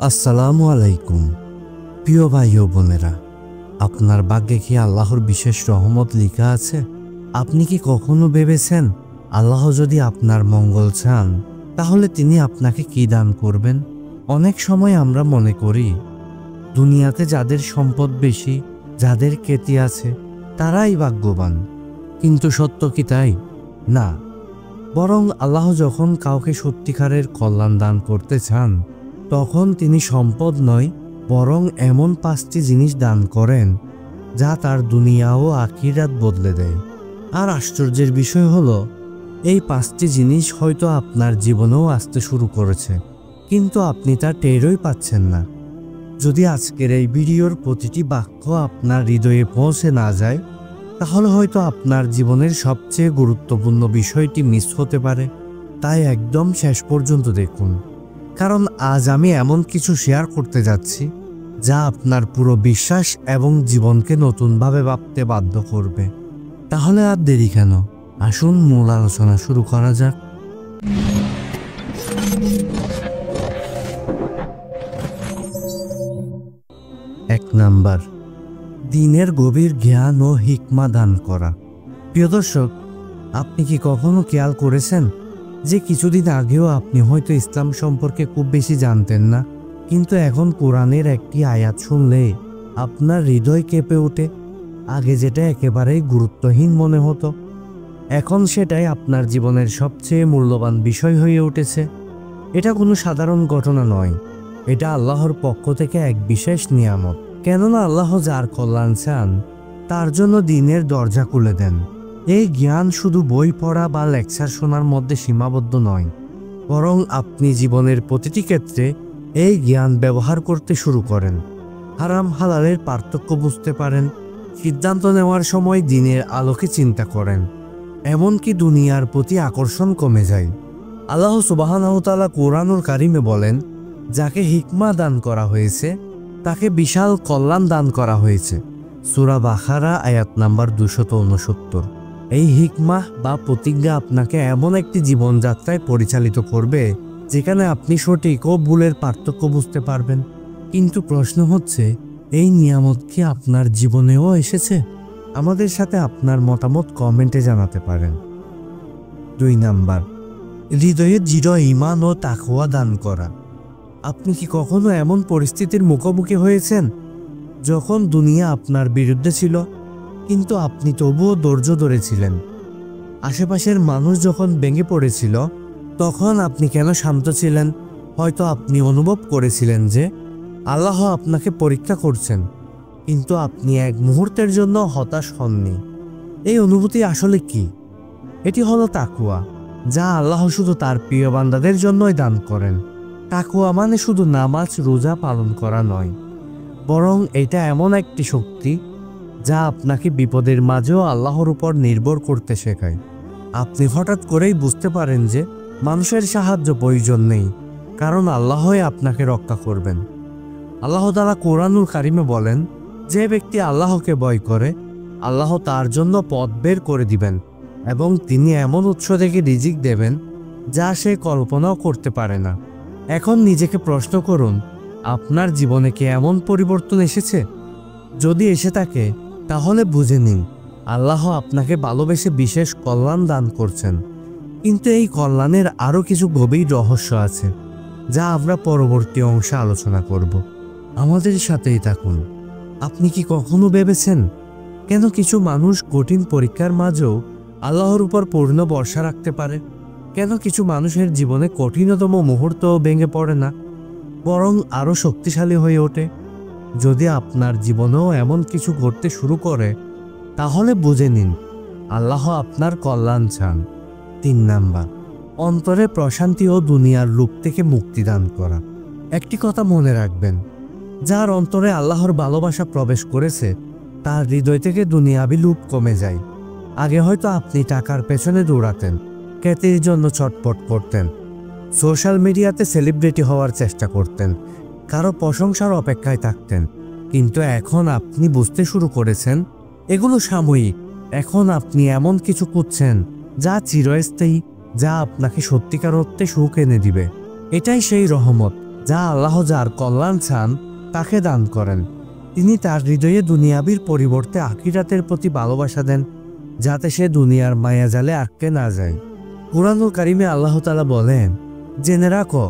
আসসালামু আলাইকুম প্রিয় ভাই ও বোনেরা, আপনার ভাগ্যে কি আল্লাহর বিশেষ রহমত লেখা আছে? আপনি কি কখনো ভেবেছেন আল্লাহ যদি আপনার মঙ্গল চান তাহলে তিনি আপনাকে কি দান করবেন? অনেক সময় আমরা মনে করি দুনিয়াতে যাদের সম্পদ বেশি, যাদের খ্যাতি আছে তারাই ভাগ্যবান, কিন্তু সত্য কি তাই? না, বরং আল্লাহ যখন কাউকে সত্যিকারের কল্যাণ দান করতে চান তখন তিনি সম্পদ নয় বরং এমন 5টি জিনিস দান করেন যা তার দুনিয়া ও আখিরাত বদলে দেয়। আর আশ্চর্যের বিষয় হলো এই 5টি জিনিস হয়তো আপনার জীবনেও আসতে শুরু করেছে, কিন্তু আপনি তা টেরই পাচ্ছেন না। যদি আজকের এই ভিডিওর প্রতিটি বাক্য আপনার হৃদয়ে পৌঁছে না যায় তাহলে হয়তো আপনার জীবনের সবচেয়ে গুরুত্বপূর্ণ বিষয়টি মিস হতে পারে। তাই একদম শেষ পর্যন্ত দেখুন, কারণ আজ আমি এমন কিছু শেয়ার করতে যাচ্ছি যা আপনার পুরো বিশ্বাস এবং জীবনকে নতুনভাবে ভাবতে বাধ্য করবে। তাহলে আর দেরি কেন, আসুন মূল আলোচনা শুরু করা যাক। 1 নাম্বার, দ্বীনের গভীর জ্ঞান ও হিকমা দান করা। প্রিয় দর্শক, আপনি কি কখনো খেয়াল করেছেন যে কিছুদিন আগেও আপনি হয়তো ইসলাম সম্পর্কে খুব বেশি জানতেন না, কিন্তু এখন কোরআনের একটি আয়াত শুনলে আপনার হৃদয় কেঁপে ওঠে? আগে যেটা একেবারেই গুরুত্বহীন মনে হতো এখন সেটাই আপনার জীবনের সবচেয়ে মূল্যবান বিষয় হয়ে উঠেছে। এটা কোনো সাধারণ ঘটনা নয়, এটা আল্লাহর পক্ষ থেকে এক বিশেষ নিয়ামত। কেননা আল্লাহ যার কল্যাণ চান তার জন্য দ্বীনের দরজা খুলে দেন। এই জ্ঞান শুধু বই পড়া বা লেকচার শোনার মধ্যে সীমাবদ্ধ নয়, বরং আপনি জীবনের প্রতিটি ক্ষেত্রে এই জ্ঞান ব্যবহার করতে শুরু করেন। হারাম হালালের পার্থক্য বুঝতে পারেন, সিদ্ধান্ত নেওয়ার সময় দ্বীনের আলোকে চিন্তা করেন, এমনকি দুনিয়ার প্রতি আকর্ষণ কমে যায়। আল্লাহ সুবহানাহু ওয়া তাআলা কোরআনুল কারিমে বলেন, যাকে হিকমা দান করা হয়েছে তাকে বিশাল কল্যাণ দান করা হয়েছে। সূরা বাকারা আয়াত নাম্বার 269। এই হিকমা বা প্রতিজ্ঞা আপনাকে এমন একটি জীবনযাত্রায় পরিচালিত করবে যেখানে আপনি সঠিক ও ভুলের পার্থক্য বুঝতে পারবেন। কিন্তু প্রশ্ন হচ্ছে, এই নিয়ামত কি আপনার জীবনেও এসেছে? আমাদের সাথে আপনার মতামত কমেন্টে জানাতে পারেন। 2 নাম্বার, হৃদয়ে দৃঢ় ঈমান ও তাকওয়া দান করা। আপনি কি কখনো এমন পরিস্থিতির মুখোমুখি হয়েছেন যখন দুনিয়া আপনার বিরুদ্ধে ছিল কিন্তু আপনি তবুও ধৈর্য ধরেছিলেন? আশেপাশের মানুষ যখন ভেঙে পড়েছিল তখন আপনি কেন শান্ত ছিলেন? হয়তো আপনি অনুভব করেছিলেন যে আল্লাহ আপনাকে পরীক্ষা করছেন, কিন্তু আপনি এক মুহূর্তের জন্য হতাশ হননি। এই অনুভূতি আসলে কি? এটি হলো তাকওয়া, যা আল্লাহ শুধু তার প্রিয় বান্দাদের জন্যই দান করেন। তাকওয়া মানে শুধু নামাজ রোজা পালন করা নয়, বরং এটা এমন একটি শক্তি যা আপনাকে বিপদের মাঝেও আল্লাহর উপর নির্ভর করতে শেখায়। আপনি হঠাৎ করেই বুঝতে পারেন যে মানুষের সাহায্য প্রয়োজন নেই, কারণ আল্লাহই আপনাকে রক্ষা করবেন। আল্লাহ তাআলা কোরআনুল কারিমে বলেন, যে ব্যক্তি আল্লাহকে ভয় করে আল্লাহ তার জন্য পথ বের করে দিবেন এবং তিনি এমন উৎস থেকে রিজিক দেবেন যা সে কল্পনাও করতে পারে না। এখন নিজেকে প্রশ্ন করুন, আপনার জীবনে কি এমন পরিবর্তন এসেছে? যদি এসে থাকে তাহলে বুঝে নিন আল্লাহ আপনাকে ভালোবেসে বিশেষ কল্যাণ দান করছেন। কিন্তু এই কল্যাণের আরও কিছু গভীর রহস্য আছে যা আমরা পরবর্তী অংশে আলোচনা করব। আমাদের সাথেই থাকুন। আপনি কি কখনো ভেবেছেন কেন কিছু মানুষ কঠিন পরীক্ষার মাঝেও আল্লাহর উপর পূর্ণ ভরসা রাখতে পারে? কেন কিছু মানুষের জীবনে কঠিনতম মুহূর্তও ভেঙে পড়ে না, বরং আরও শক্তিশালী হয়ে ওঠে? যদি আপনার জীবনেও এমন কিছু ঘটতে শুরু করে তাহলে বুঝে নিন আল্লাহ আপনার কল্যাণ চান। 3 নাম্বার, অন্তরে প্রশান্তি ও দুনিয়ার লোভ থেকে মুক্তি দান করা। একটি কথা মনে রাখবেন, যার অন্তরে আল্লাহর ভালোবাসা প্রবেশ করেছে তার হৃদয় থেকে দুনিয়াবি লোভ কমে যায়। আগে হয়তো আপনি টাকার পেছনে দৌড়াতেন, খ্যাতির জন্য ছটফট করতেন, সোশ্যাল মিডিয়াতে সেলিব্রিটি হওয়ার চেষ্টা করতেন, কারো প্রশংসার অপেক্ষায় থাকতেন, কিন্তু এখন আপনি বুঝতে শুরু করেছেন এগুলো সাময়িক। এখন আপনি এমন কিছু খুঁজছেন যা চিরস্থায়ী, যা আপনাকে সত্যিকার অর্থে সুখ এনে দিবে। এটাই সেই রহমত যা আল্লাহ যার কল্যাণ চান তাকে দান করেন। তিনি তার হৃদয়ে দুনিয়াবির পরিবর্তে আখিরাতের প্রতি ভালোবাসা দেন, যাতে সে দুনিয়ার মায়াজালে আটকে না যায়। কুরআনুল কারিমে আল্লাহ তাআলা বলেন, জেনে রাখো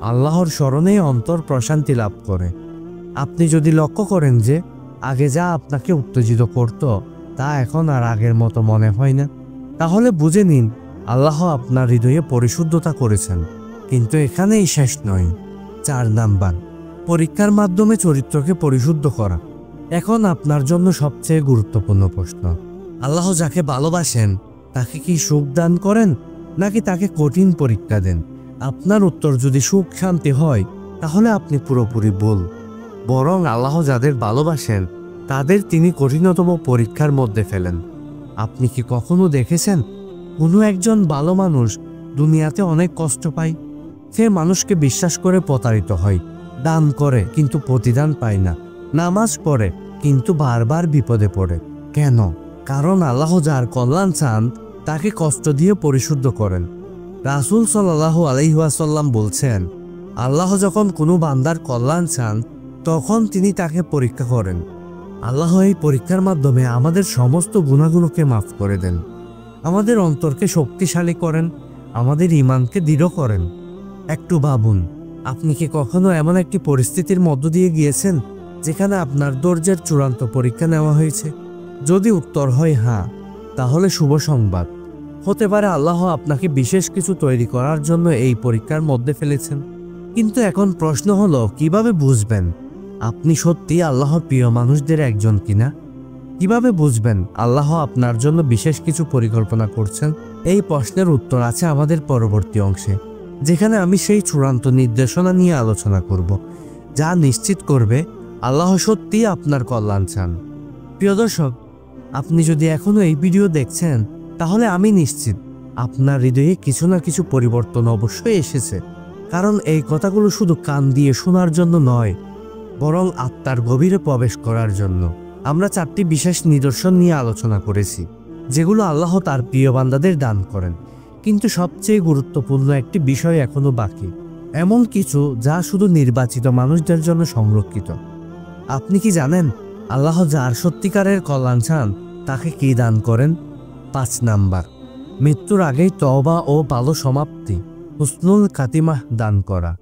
আল্লাহর স্মরণেই অন্তর প্রশান্তি লাভ করে। আপনি যদি লক্ষ্য করেন যে আগে যা আপনাকে উত্তেজিত করত তা এখন আর আগের মতো মনে হয় না, তাহলে বুঝে নিন আল্লাহ আপনার হৃদয়ে পরিশুদ্ধতা করেছেন। কিন্তু এখানেই শেষ নয়। 4 নাম্বার, পরীক্ষার মাধ্যমে চরিত্রকে পরিশুদ্ধ করা। এখন আপনার জন্য সবচেয়ে গুরুত্বপূর্ণ প্রশ্ন, আল্লাহ যাকে ভালোবাসেন তাকে কি সুখ দান করেন নাকি তাকে কঠিন পরীক্ষা দেন? আপনার উত্তর যদি সুখ শান্তি হয় তাহলে আপনি পুরোপুরি ভুল। বরং আল্লাহ যাদের ভালোবাসেন তাদের তিনি কঠিনতম পরীক্ষার মধ্যে ফেলেন। আপনি কি কখনো দেখেছেন কোনো একজন ভালো মানুষ দুনিয়াতে অনেক কষ্ট পায়? সে মানুষকে বিশ্বাস করে প্রতারিত হয়, দান করে কিন্তু প্রতিদান পায় না, নামাজ পড়ে কিন্তু বারবার বিপদে পড়ে। কেন? কারণ আল্লাহ যার কল্যাণ চান তাকে কষ্ট দিয়ে পরিশুদ্ধ করেন। রাসূল সাল্লাল্লাহু আলাইহি ওয়াসাল্লাম বলছেন, আল্লাহ যখন কোনো বান্দার কল্যাণ চান তখন তিনি তাকে পরীক্ষা করেন। আল্লাহ এই পরীক্ষার মাধ্যমে আমাদের সমস্ত গুনাহগুলোকে মাফ করে দেন, আমাদের অন্তরকে শক্তিশালী করেন, আমাদের ঈমানকে দৃঢ় করেন। একটু ভাবুন, আপনি কি কখনো এমন একটি পরিস্থিতির মধ্য দিয়ে গিয়েছেন যেখানে আপনার ধৈর্যের চূড়ান্ত পরীক্ষা নেওয়া হয়েছে? যদি উত্তর হয় হ্যাঁ, তাহলে শুভ সংবাদ। হতে পারে আল্লাহ আপনাকে বিশেষ কিছু তৈরি করার জন্য এই পরীক্ষার মধ্যে ফেলেছেন। কিন্তু এখন প্রশ্ন হলো, কিভাবে বুঝবেন আপনি সত্যি আল্লাহর প্রিয় মানুষদের একজন কিনা? কিভাবে বুঝবেন আল্লাহ আপনার জন্য বিশেষ কিছু পরিকল্পনা করছেন? এই প্রশ্নের উত্তর আছে আমাদের পরবর্তী অংশে, যেখানে আমি সেই চূড়ান্ত নির্দেশনা নিয়ে আলোচনা করব, যা নিশ্চিত করবে আল্লাহ সত্যিই আপনার কল্যাণ চান। প্রিয় দর্শক, আপনি যদি এখনো এই ভিডিও দেখছেন তাহলে আমি নিশ্চিত আপনার হৃদয়ে কিছু না কিছু পরিবর্তন অবশ্যই এসেছে। কারণ এই কথাগুলো শুধু কান দিয়ে শোনার জন্য নয়, বরং আত্মার গভীরে প্রবেশ করার জন্য। আমরা 4টি বিশেষ নিদর্শন নিয়ে আলোচনা করেছি, যেগুলো আল্লাহ তার প্রিয় বান্দাদের দান করেন। কিন্তু সবচেয়ে গুরুত্বপূর্ণ একটি বিষয় এখনো বাকি, এমন কিছু যা শুধু নির্বাচিত মানুষদের জন্য সংরক্ষিত। আপনি কি জানেন আল্লাহ যার সত্যিকারের কল্যাণ চান তাকে কি দান করেন? 5 নাম্বার, মৃত্যুর আগেই তওবা ও ভালো সমাপ্তি, হুসনুল খাতিমাহ দান করা।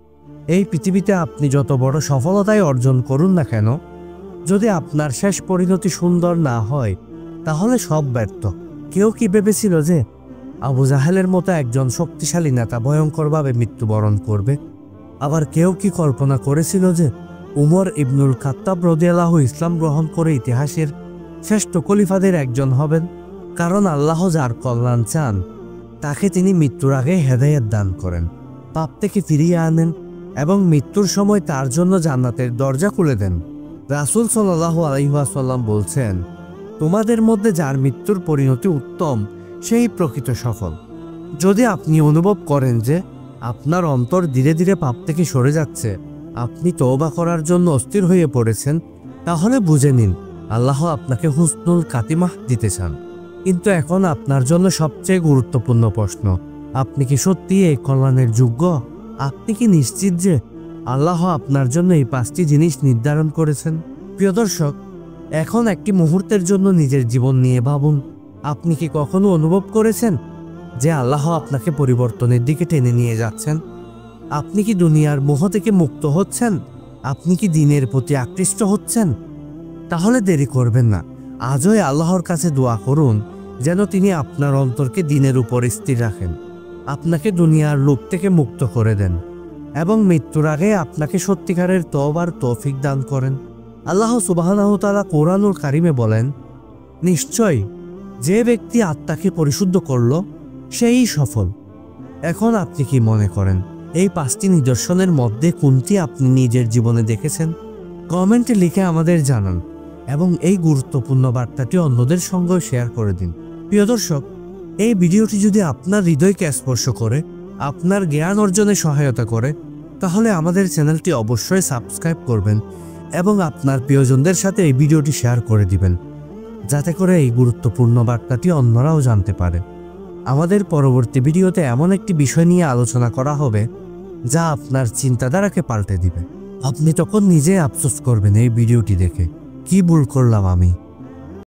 এই পৃথিবীতে আপনি যত বড় সফলতাই অর্জন করুন না কেন, যদি আপনার শেষ পরিণতি সুন্দর না হয় তাহলে সব ব্যর্থ। কেউ কি ভেবেছিল যে আবু জাহেলের মতো একজন শক্তিশালী নেতা ভয়ঙ্করভাবে মৃত্যুবরণ করবে? আবার কেউ কি কল্পনা করেছিল যে উমর ইবনুল খাত্তাব রাদিয়াল্লাহু ইসলাম গ্রহণ করে ইতিহাসের শ্রেষ্ঠ খলিফাদের একজন হবেন? কারণ আল্লাহ যার কল্যাণ চান তাকে তিনি মৃত্যুর আগে হেদায়েত দান করেন, পাপ থেকে ফিরিয়ে আনেন এবং মৃত্যুর সময় তার জন্য জান্নাতের দরজা খুলে দেন। রাসূল সাল্লাল্লাহু আলাইহি ওয়াসাল্লাম বলছেন, তোমাদের মধ্যে যার মৃত্যুর পরিণতি উত্তম সেই প্রকৃত সফল। যদি আপনি অনুভব করেন যে আপনার অন্তর ধীরে ধীরে পাপ থেকে সরে যাচ্ছে, আপনি তওবা করার জন্য অস্থির হয়ে পড়েছেন, তাহলে বুঝে নিন আল্লাহ আপনাকে হুসনুল খাতিমাহ দিতে চান। কিন্তু এখন আপনার জন্য সবচেয়ে গুরুত্বপূর্ণ প্রশ্ন, আপনি কি সত্যি এই কল্যাণের যোগ্য? আপনি কি নিশ্চিত যে আল্লাহ আপনার জন্য এই 5টি জিনিস নির্ধারণ করেছেন? প্রিয় দর্শক, এখন একটি মুহূর্তের জন্য নিজের জীবন নিয়ে ভাবুন। আপনি কি কখনো অনুভব করেছেন যে আল্লাহ আপনাকে পরিবর্তনের দিকে টেনে নিয়ে যাচ্ছেন? আপনি কি দুনিয়ার মোহ থেকে মুক্ত হচ্ছেন? আপনি কি দ্বীনের প্রতি আকৃষ্ট হচ্ছেন? তাহলে দেরি করবেন না, আজই আল্লাহর কাছে দোয়া করুন যেন তিনি আপনার অন্তরকে দ্বীনের উপর স্থির রাখেন, আপনাকে দুনিয়ার লোভ থেকে মুক্ত করে দেন এবং মৃত্যুর আগে আপনাকে সত্যিকারের তওবার তৌফিক দান করেন। আল্লাহ সুবহানাহু ওয়া তাআলা কোরআনুল কারিমে বলেন, নিশ্চয় যে ব্যক্তি আত্মাকে পরিশুদ্ধ করল সেই সফল। এখন আপনি কি মনে করেন এই 5টি নিদর্শনের মধ্যে কোনটি আপনি নিজের জীবনে দেখেছেন? কমেন্টে লিখে আমাদের জানান এবং এই গুরুত্বপূর্ণ বার্তাটি অন্যদের সঙ্গেও শেয়ার করে দিন। প্রিয় দর্শক, এই ভিডিওটি যদি আপনার হৃদয়কে স্পর্শ করে, আপনার জ্ঞান অর্জনে সহায়তা করে, তাহলে আমাদের চ্যানেলটি অবশ্যই সাবস্ক্রাইব করবেন এবং আপনার প্রিয়জনদের সাথে এই ভিডিওটি শেয়ার করে দিবেন, যাতে করে এই গুরুত্বপূর্ণ বার্তাটি অন্যরাও জানতে পারে। আমাদের পরবর্তী ভিডিওতে এমন একটি বিষয় নিয়ে আলোচনা করা হবে যা আপনার চিন্তাধারাকে পাল্টে দিবে। আপনি তখন নিজে আফসোস করবেন এই ভিডিওটি দেখে, কি ভুল করলাম আমি।